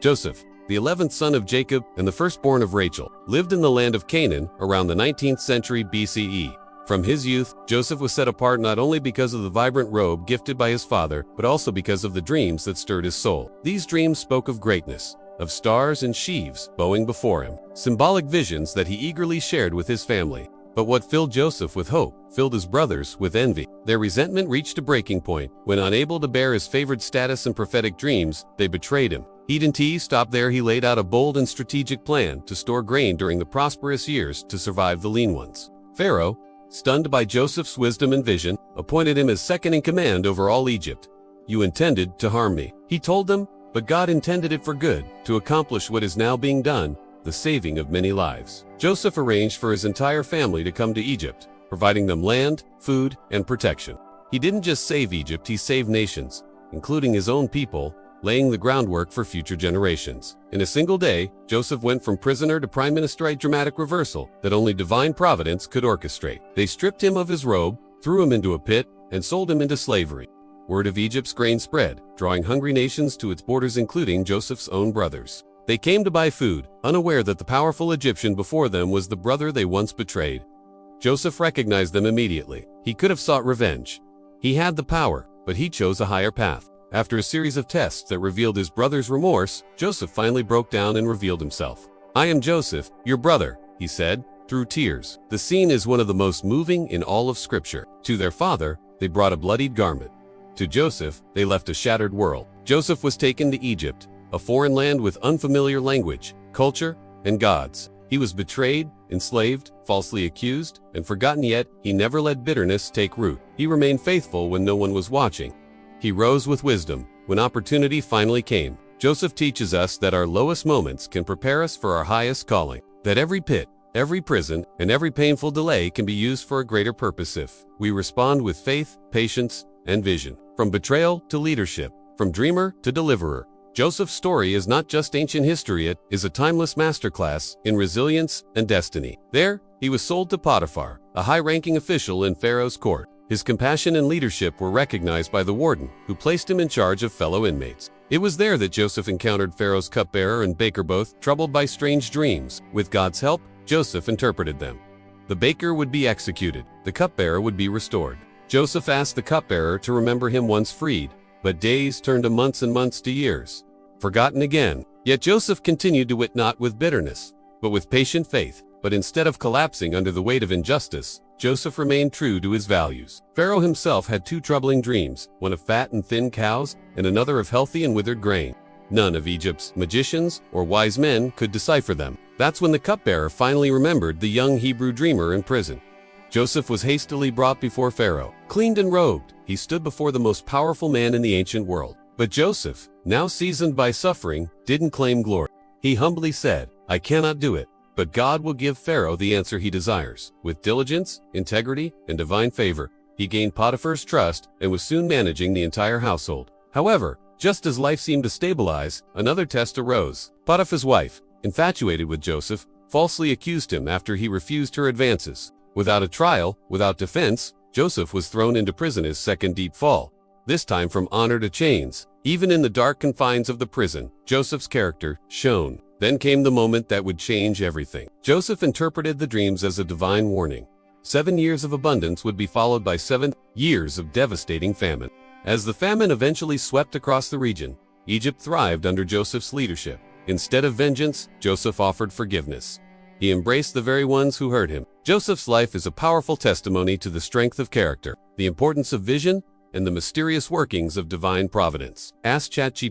Joseph, the 11th son of Jacob and the firstborn of Rachel, lived in the land of Canaan around the 19th century BCE. From his youth, Joseph was set apart not only because of the vibrant robe gifted by his father, but also because of the dreams that stirred his soul. These dreams spoke of greatness, of stars and sheaves bowing before him, symbolic visions that he eagerly shared with his family. But what filled Joseph with hope filled his brothers with envy. Their resentment reached a breaking point when, unable to bear his favored status and prophetic dreams, they betrayed him. He didn't stop there. He laid out a bold and strategic plan to store grain during the prosperous years to survive the lean ones. Pharaoh, stunned by Joseph's wisdom and vision, appointed him as second in command over all Egypt. "You intended to harm me," he told them, "but God intended it for good, to accomplish what is now being done, the saving of many lives." Joseph arranged for his entire family to come to Egypt, providing them land, food, and protection. He didn't just save Egypt, he saved nations, including his own people, laying the groundwork for future generations. In a single day, Joseph went from prisoner to prime minister, a dramatic reversal that only divine providence could orchestrate. They stripped him of his robe, threw him into a pit, and sold him into slavery. Word of Egypt's grain spread, drawing hungry nations to its borders, including Joseph's own brothers. They came to buy food, unaware that the powerful Egyptian before them was the brother they once betrayed. Joseph recognized them immediately. He could have sought revenge. He had the power, but he chose a higher path. After a series of tests that revealed his brother's remorse, Joseph finally broke down and revealed himself. "I am Joseph, your brother," he said, through tears. The scene is one of the most moving in all of Scripture. To their father, they brought a bloodied garment. To Joseph, they left a shattered world. Joseph was taken to Egypt, a foreign land with unfamiliar language, culture, and gods. He was betrayed, enslaved, falsely accused, and forgotten, yet he never let bitterness take root. He remained faithful when no one was watching. He rose with wisdom when opportunity finally came. Joseph teaches us that our lowest moments can prepare us for our highest calling, that every pit, every prison, and every painful delay can be used for a greater purpose if we respond with faith, patience, and vision. From betrayal to leadership, from dreamer to deliverer, Joseph's story is not just ancient history, it is a timeless masterclass in resilience and destiny. There, he was sold to Potiphar, a high-ranking official in Pharaoh's court. His compassion and leadership were recognized by the warden, who placed him in charge of fellow inmates. It was there that Joseph encountered Pharaoh's cupbearer and baker, both troubled by strange dreams. With God's help, Joseph interpreted them. The baker would be executed, the cupbearer would be restored. Joseph asked the cupbearer to remember him once freed, but days turned to months and months to years. Forgotten again. Yet Joseph continued to wait, not with bitterness, but with patient faith. But instead of collapsing under the weight of injustice, Joseph remained true to his values. Pharaoh himself had two troubling dreams, one of fat and thin cows, and another of healthy and withered grain. None of Egypt's magicians or wise men could decipher them. That's when the cupbearer finally remembered the young Hebrew dreamer in prison. Joseph was hastily brought before Pharaoh. Cleaned and robed, he stood before the most powerful man in the ancient world. But Joseph, now seasoned by suffering, didn't claim glory. He humbly said, "I cannot do it, but God will give Pharaoh the answer he desires." With diligence, integrity, and divine favor, he gained Potiphar's trust and was soon managing the entire household. However, just as life seemed to stabilize, another test arose. Potiphar's wife, infatuated with Joseph, falsely accused him after he refused her advances. Without a trial, without defense, Joseph was thrown into prison, his second deep fall, this time from honor to chains. Even in the dark confines of the prison, Joseph's character shone. Then came the moment that would change everything. Joseph interpreted the dreams as a divine warning. 7 years of abundance would be followed by 7 years of devastating famine. As the famine eventually swept across the region, Egypt thrived under Joseph's leadership. Instead of vengeance, Joseph offered forgiveness. He embraced the very ones who hurt him. Joseph's life is a powerful testimony to the strength of character, the importance of vision, and the mysterious workings of divine providence. Ask ChatGPT.